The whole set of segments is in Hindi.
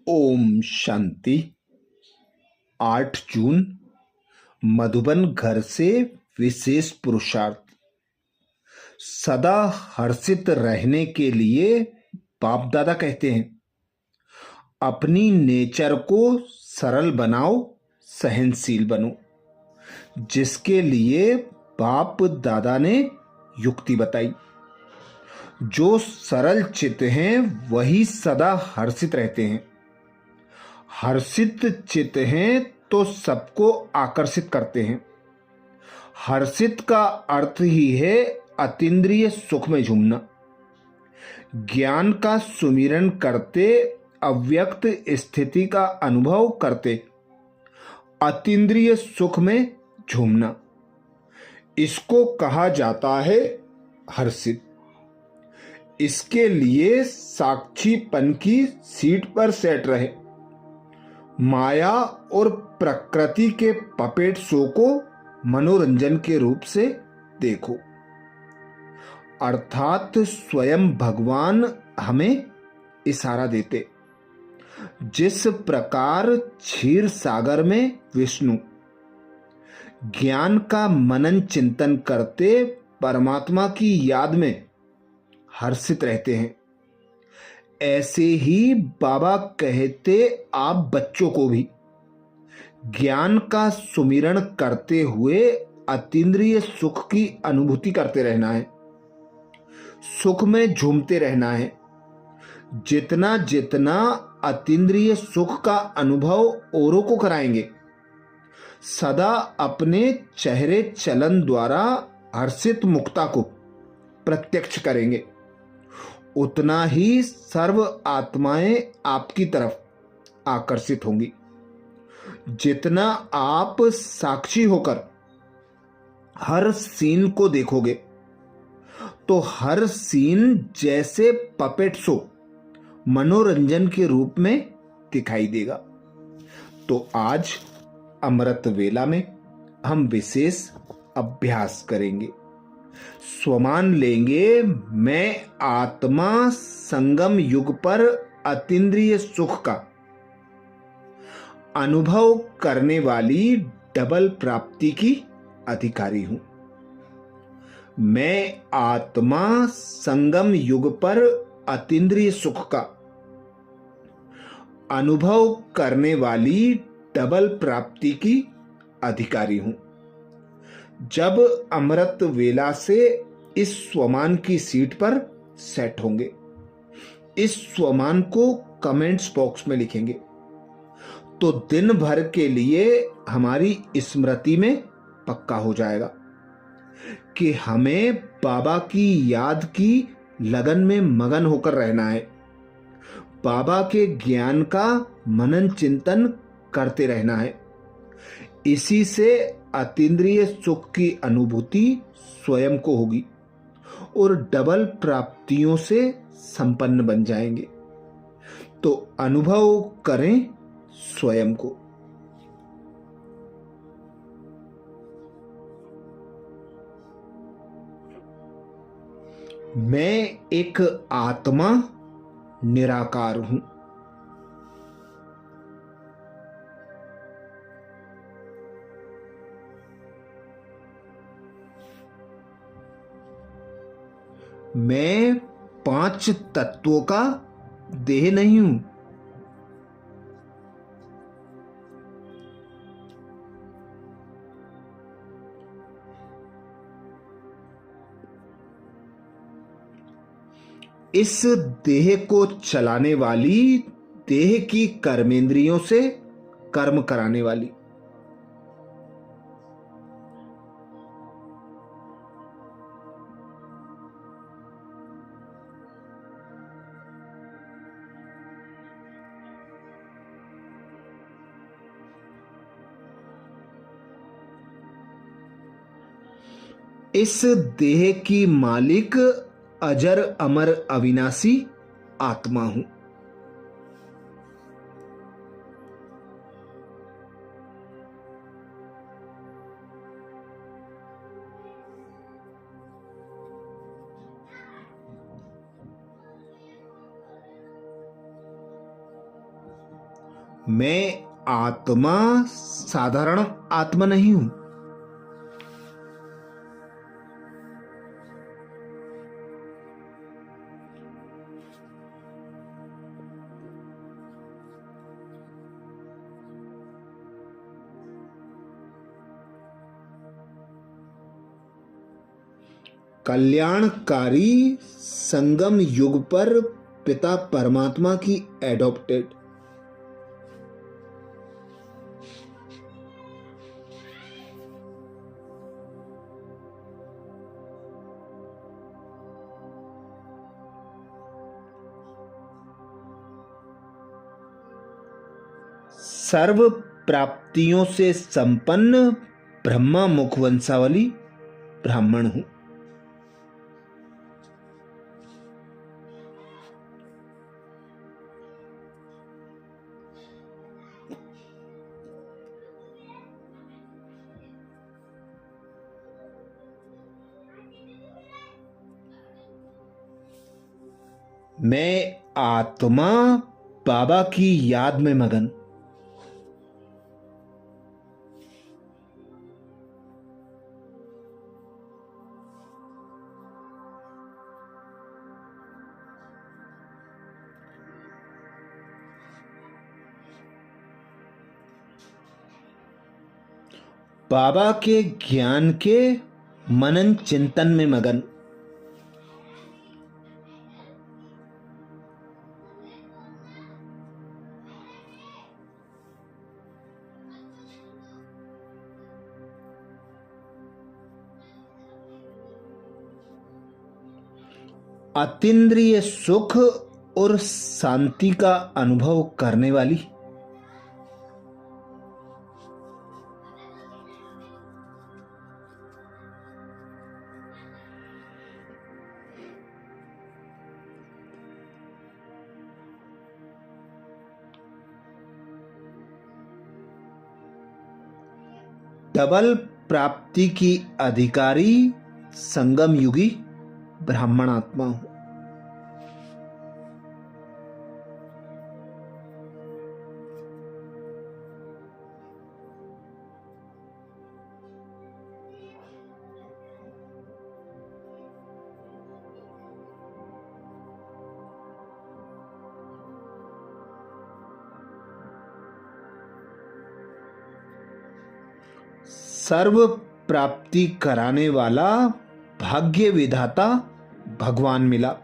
ओम शांति। 8 जून मधुबन घर से विशेष पुरुषार्थ। सदा हर्षित रहने के लिए बाप दादा कहते हैं, अपनी नेचर को सरल बनाओ, सहनशील बनो, जिसके लिए बाप दादा ने युक्ति बताई। जो सरल चित्त हैं वही सदा हर्षित रहते हैं। हर्षित चित्त हैं तो सबको आकर्षित करते हैं। हर्षित का अर्थ ही है अतीन्द्रिय सुख में झूमना। ज्ञान का सुमिरन करते, अव्यक्त स्थिति का अनुभव करते, अतीन्द्रिय सुख में झूमना, इसको कहा जाता है हर्षित। इसके लिए साक्षीपन की सीट पर सेट रहे। माया और प्रकृति के पपेट शो को मनोरंजन के रूप से देखो, अर्थात स्वयं भगवान हमें इशारा देते। जिस प्रकार क्षीर सागर में विष्णु ज्ञान का मनन चिंतन करते परमात्मा की याद में हर्षित रहते हैं, ऐसे ही बाबा कहते आप बच्चों को भी ज्ञान का सुमिरन करते हुए अतीन्द्रिय सुख की अनुभूति करते रहना है, सुख में झूमते रहना है। जितना जितना अतीन्द्रिय सुख का अनुभव औरों को कराएंगे, सदा अपने चेहरे चलन द्वारा हर्षित मुक्ता को प्रत्यक्ष करेंगे, उतना ही सर्व आत्माएं आपकी तरफ आकर्षित होंगी। जितना आप साक्षी होकर हर सीन को देखोगे, तो हर सीन जैसे पपेट शो मनोरंजन के रूप में दिखाई देगा। तो आज अमृत वेला में हम विशेष अभ्यास करेंगे। स्वमान लेंगे, मैं आत्मा संगम युग पर अतीन्द्रिय सुख का अनुभव करने वाली डबल प्राप्ति की अधिकारी हूं। मैं आत्मा संगम युग पर अतीन्द्रिय सुख का अनुभव करने वाली डबल प्राप्ति की अधिकारी हूं। जब अमृत वेला से इस स्वमान की सीट पर सेट होंगे, इस स्वमान को कमेंट्स बॉक्स में लिखेंगे, तो दिन भर के लिए हमारी स्मृति में पक्का हो जाएगा कि हमें बाबा की याद की लगन में मगन होकर रहना है, बाबा के ज्ञान का मनन चिंतन करते रहना है। इसी से अतीन्द्रिय सुख की अनुभूति स्वयं को होगी और डबल प्राप्तियों से संपन्न बन जाएंगे। तो अनुभव करें स्वयं को। मैं एक आत्मा निराकार हूं। मैं 5 तत्वों का देह नहीं हूं। इस देह को चलाने वाली, देह की कर्मेंद्रियों से कर्म कराने वाली, इस देह की मालिक अजर अमर अविनाशी आत्मा हूं। मैं आत्मा साधारण आत्मा नहीं हूं। कल्याणकारी संगम युग पर पिता परमात्मा की एडॉप्टेड। सर्व प्राप्तियों से संपन्न ब्रह्मा मुख वंशावली ब्राह्मण हूं। मैं आत्मा बाबा की याद में मगन। बाबा के ज्ञान के मनन चिंतन में मगन। अतीन्द्रिय सुख और शांति का अनुभव करने वाली। डबल प्राप्ति की अधिकारी संगम युगी ब्राह्मण आत्मा हूं। सर्व प्राप्ति कराने वाला भाग्य विधाता भगवान मिला।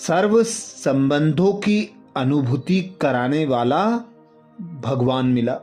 सर्व संबंधों की अनुभूति कराने वाला भगवान मिला।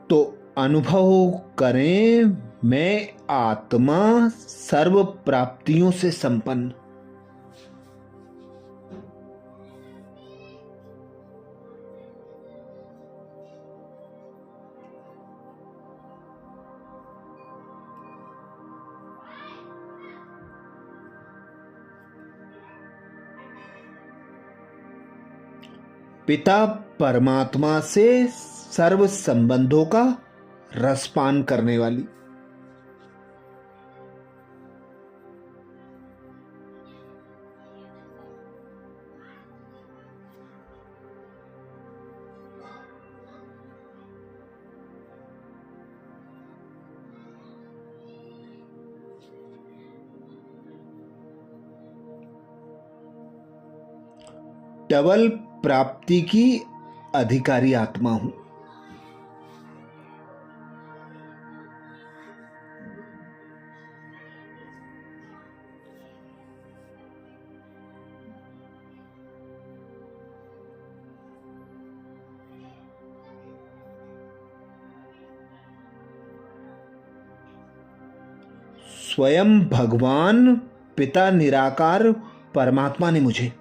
तो अनुभव करें, मैं आत्मा सर्व प्राप्तियों से संपन्न। पिता परमात्मा से सर्व संबंधों का रसपान करने वाली। डबल प्राप्ति की अधिकारी आत्मा हूं। स्वयं भगवान पिता निराकार परमात्मा ने मुझे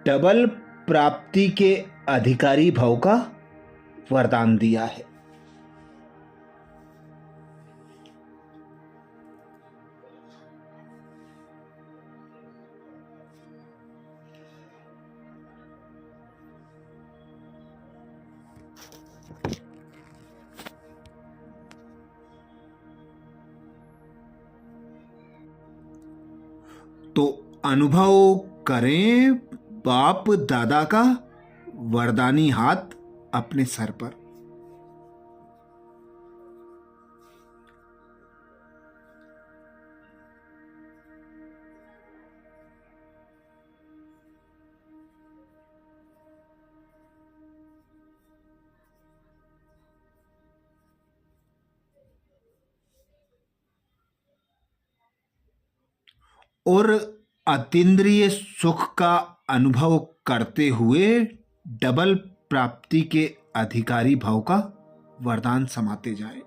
डबल प्राप्ति के अधिकारी भाव का वरदान दिया है। तो अनुभव करें बाप दादा का वरदानी हाथ अपने सर पर। और अतीन्द्रिय सुख का अनुभव करते हुए डबल प्राप्ति के अधिकारी भाव का वरदान समाते जाए।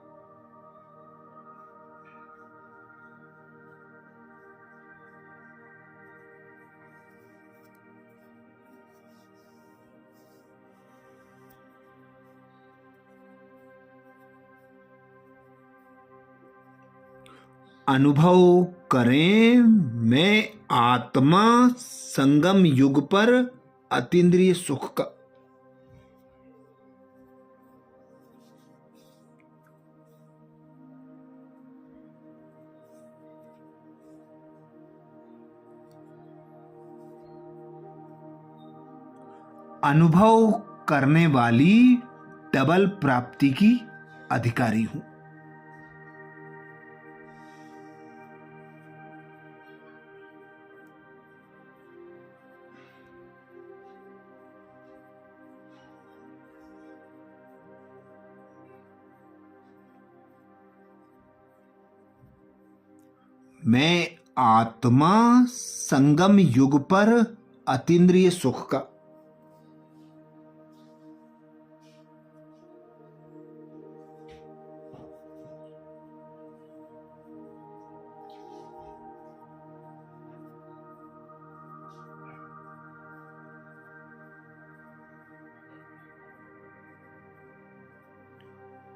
अनुभव करें मैं आत्मा संगम युग पर अतीन्द्रिय सुख का अनुभव करने वाली डबल प्राप्ति की अधिकारी हूं। मैं आत्मा संगम युग पर अतीन्द्रिय सुख का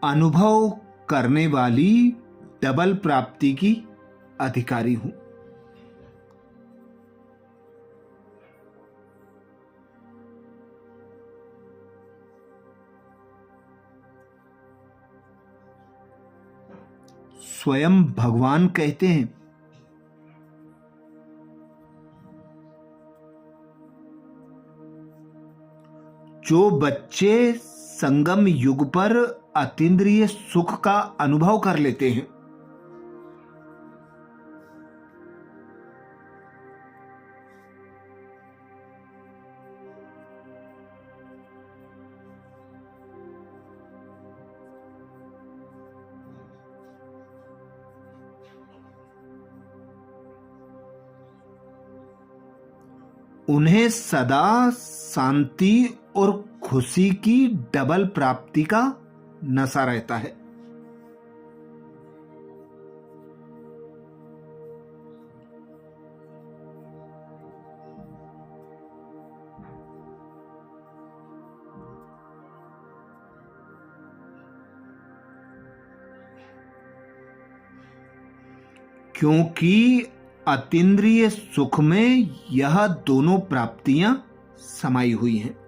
अनुभव करने वाली डबल प्राप्ति की अधिकारी हूं। स्वयं भगवान कहते हैं जो बच्चे संगम युग पर अतीन्द्रिय सुख का अनुभव कर लेते हैं उन्हें सदा शांति और खुशी की डबल प्राप्ति का नशा रहता है। क्योंकि अतीन्द्रिय सुख में यह दोनों प्राप्तियां समाई हुई हैं।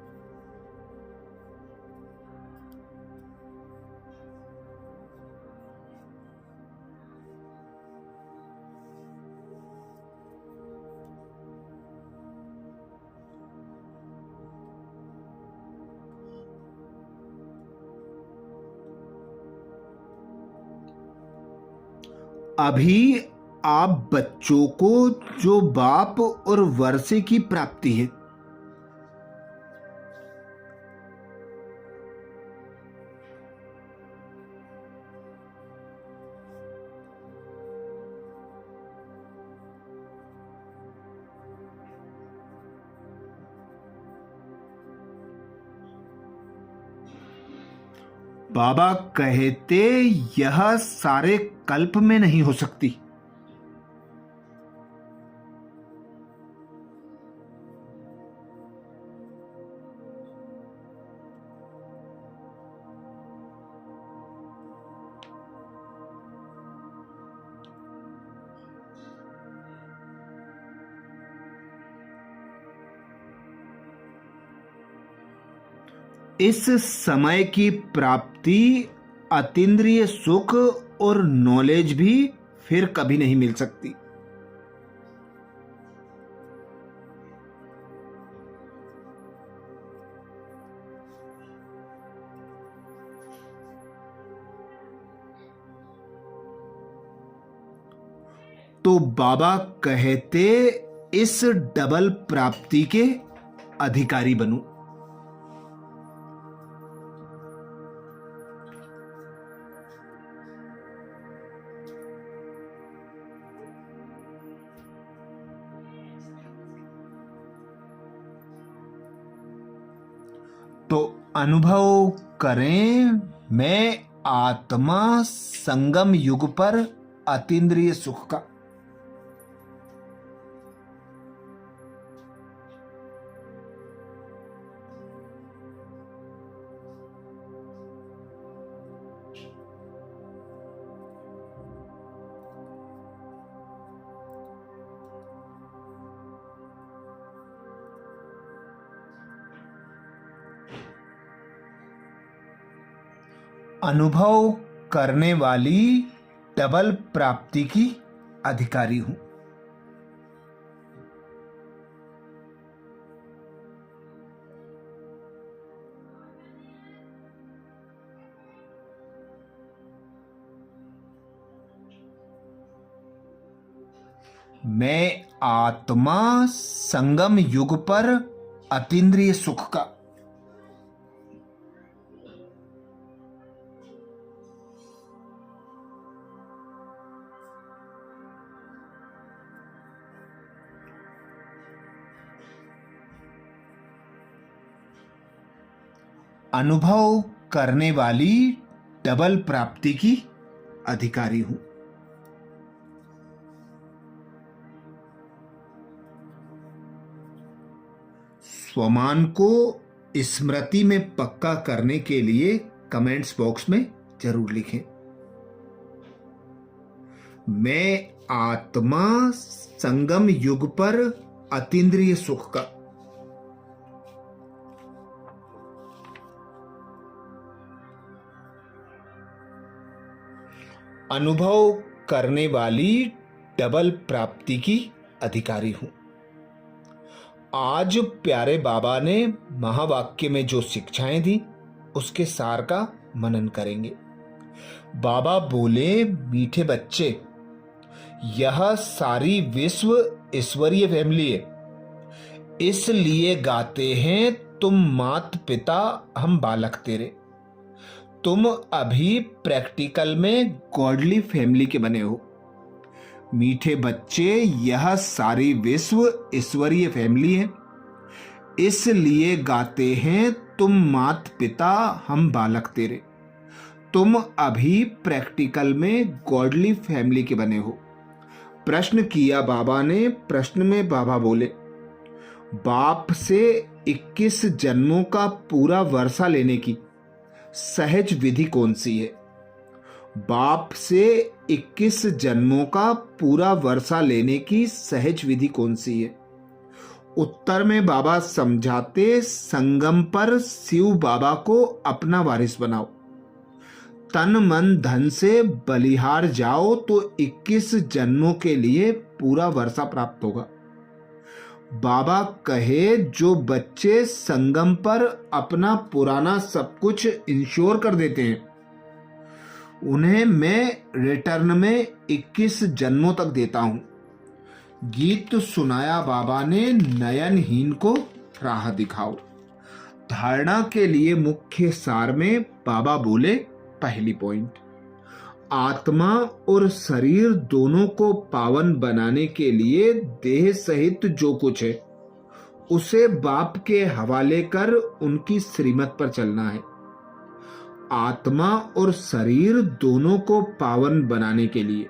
अभी आप बच्चों को जो बाप और वर्षे की प्राप्ति है बाबा कहते यह सारे कल्प में नहीं हो सकती। इस समय की प्राप्ति अतीन्द्रिय सुख और नॉलेज भी फिर कभी नहीं मिल सकती। तो बाबा कहते इस डबल प्राप्ति के अधिकारी बनूं। तो अनुभव करें, मैं आत्मा संगम युग पर अतीन्द्रिय सुख का। अनुभव करने वाली डबल प्राप्ति की अधिकारी हूं। मैं आत्मा संगम युग पर अतीन्द्रिय सुख का। अनुभव करने वाली डबल प्राप्ति की अधिकारी हूं। स्वमान को स्मृति में पक्का करने के लिए कमेंट्स बॉक्स में जरूर लिखें। मैं आत्मा संगम युग पर अतीन्द्रिय सुख का। अनुभव करने वाली डबल प्राप्ति की अधिकारी हूं। आज प्यारे बाबा ने महावाक्य में जो शिक्षाएं दी उसके सार का मनन करेंगे। बाबा बोले, मीठे बच्चे, यह सारी विश्व ईश्वरीय फैमिली है, इसलिए गाते हैं तुम मात पिता हम बालक तेरे। तुम अभी प्रैक्टिकल में गॉडली फैमिली के बने हो। मीठे बच्चे, यह सारी विश्व ईश्वरीय फैमिली है, इसलिए गाते हैं तुम मात पिता हम बालक तेरे। तुम अभी प्रैक्टिकल में गॉडली फैमिली के बने हो। प्रश्न किया बाबा ने। प्रश्न में बाबा बोले, बाप से 21 जन्मों का पूरा वर्षा लेने की सहज विधि कौन सी है? बाप से 21 जन्मों का पूरा वर्षा लेने की सहज विधि कौन सी है? उत्तर में बाबा समझाते, संगम पर शिव बाबा को अपना वारिस बनाओ, तन मन धन से बलिहार जाओ तो 21 जन्मों के लिए पूरा वर्षा प्राप्त होगा। बाबा कहे, जो बच्चे संगम पर अपना पुराना सब कुछ इंश्योर कर देते हैं, उन्हें मैं रिटर्न में 21 जन्मों तक देता हूं। गीत सुनाया बाबा ने, नयनहीन को राह दिखाओ। धारणा के लिए मुख्य सार में बाबा बोले, पहली पॉइंट, आत्मा और शरीर दोनों को पावन बनाने के लिए देह सहित जो कुछ है उसे बाप के हवाले कर उनकी श्रीमत पर चलना है। आत्मा और शरीर दोनों को पावन बनाने के लिए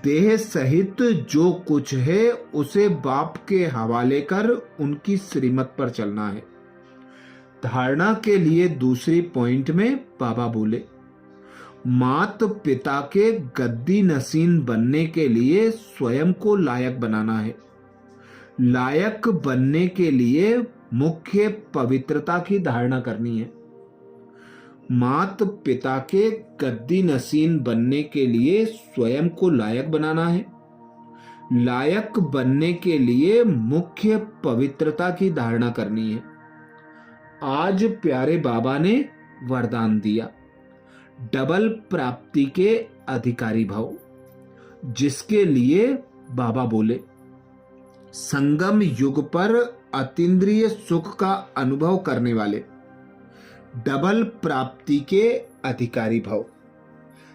देह सहित जो कुछ है उसे बाप के हवाले कर उनकी श्रीमत पर चलना है। धारणा के लिए दूसरी पॉइंट में बाबा बोले, मात पिता के गद्दी नसीन बनने के लिए स्वयं को लायक बनाना है। लायक बनने के लिए मुख्य पवित्रता की धारणा करनी है। मात पिता के गद्दी नसीन बनने के लिए स्वयं को लायक बनाना है। लायक बनने के लिए मुख्य पवित्रता की धारणा करनी है। आज प्यारे बाबा ने वरदान दिया, डबल प्राप्ति के अधिकारी भव, जिसके लिए बाबा बोले, संगम युग पर अतीन्द्रिय सुख का अनुभव करने वाले डबल प्राप्ति के अधिकारी भव।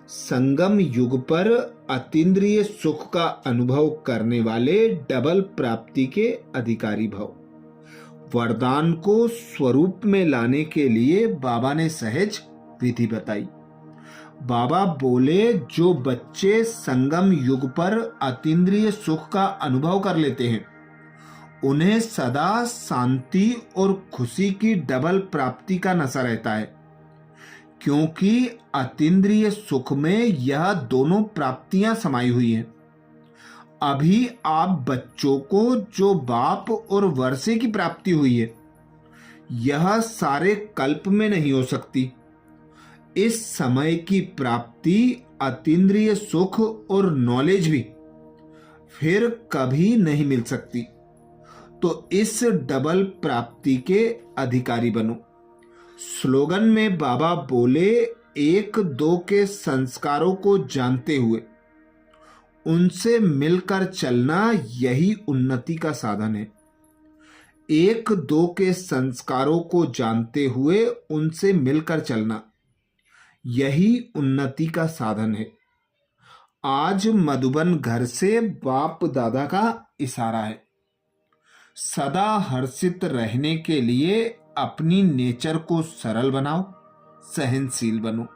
संगम युग पर अतीन्द्रिय सुख का अनुभव करने वाले डबल प्राप्ति के अधिकारी भव। वरदान को स्वरूप में लाने के लिए बाबा ने सहज विधि बताई। बाबा बोले, जो बच्चे संगम युग पर अतीन्द्रिय सुख का अनुभव कर लेते हैं उन्हें सदा शांति और खुशी की डबल प्राप्ति का नशा रहता है, क्योंकि अतीन्द्रिय सुख में यह दोनों प्राप्तियां समाई हुई हैं। अभी आप बच्चों को जो बाप और वर्षे की प्राप्ति हुई है, यह सारे कल्प में नहीं हो सकती। इस समय की प्राप्ति अतीन्द्रिय सुख और नॉलेज भी फिर कभी नहीं मिल सकती। तो इस डबल प्राप्ति के अधिकारी बनो। स्लोगन में बाबा बोले, एक दो के संस्कारों को जानते हुए उनसे मिलकर चलना यही उन्नति का साधन है। एक दो के संस्कारों को जानते हुए उनसे मिलकर चलना यही उन्नति का साधन है। आज मधुबन घर से बाप दादा का इशारा है, सदा हर्षित रहने के लिए अपनी नेचर को सरल बनाओ, सहनशील बनो,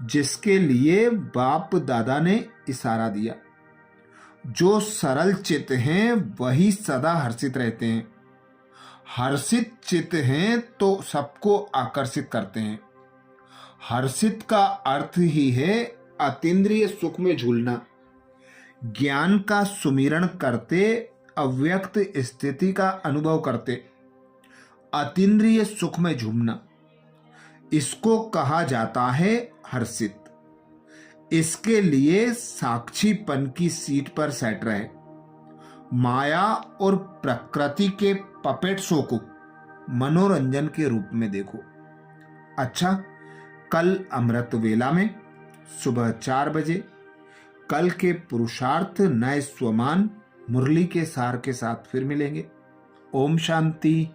जिसके लिए बाप दादा ने इशारा दिया। जो सरल चित्त हैं वही सदा हर्षित रहते हैं। हर्षित चित्त हैं तो सबको आकर्षित करते हैं। हर्षित का अर्थ ही है अतीन्द्रिय सुख में झूलना। ज्ञान का सुमिरन करते अव्यक्त स्थिति का अनुभव करते अतीन्द्रिय सुख में झूमना, इसको कहा जाता है हर्षित। इसके लिए साक्षीपन की सीट पर सेट रहे। माया और प्रकृति के पपेट शो को मनोरंजन के रूप में देखो। अच्छा, कल अमृत वेला में सुबह 4 बजे कल के पुरुषार्थ नए स्वमान मुरली के सार के साथ फिर मिलेंगे। ओम शांति।